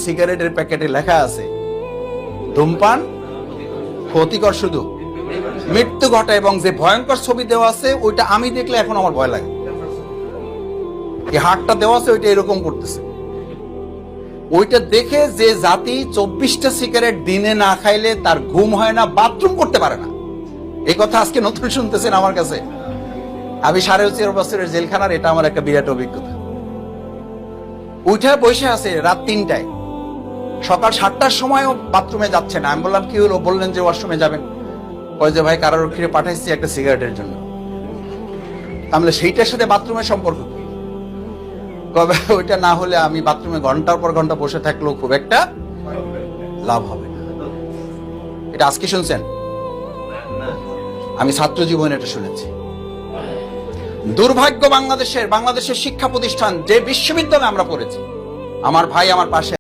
সিগারেটের প্যাকেটে লেখা আছে ধূমপান ক্ষতিকর, শুধু মৃত্যু ঘটায়, এবং যে ভয়ঙ্কর ছবি দেওয়া আছে ওইটা আমি দেখলে এখন আমার ভয় লাগে। এই হাতটা দেওয়া আছে ওইটা এরকম করতেছে, ওইটা দেখে যে জাতি 24টা সিগারেট দিনে না খাইলে তার ঘুম হয় না, বাথরুম করতে পারে না, এই কথা আজকে নতুন শুনতেছেন আমার কাছে। আমি 4.5 বছরের জেলখানার, এটা আমার একটা বিরাট অভিজ্ঞতা। উঠে বসে আছে রাত 3টায়, সকাল 7টার সময়ও বাথরুমে যাচ্ছে না। আমি বললাম কি হলো? বললেন যে ওয়াশরুমে যাবেন। কয় যে ভাই কারারক্ষীরে পাঠাইছি একটা সিগারেটের জন্য। তাহলে সেইটার সাথে বাথরুমের সম্পর্ক কি? কবে ওইটা না হলে আমি বাথরুমে ঘন্টার পর ঘন্টা বসে থাকলেও খুব একটা লাভ হবে না। এটা আজকে শুনছেন? আমি ছাত্র জীবনে এটা শুনেছি। দুর্ভাগ্য বাংলাদেশের শিক্ষা প্রতিষ্ঠান, যে বিশ্ববিদ্যালয়ে আমরা পড়েছি, আমার ভাই আমার পাশে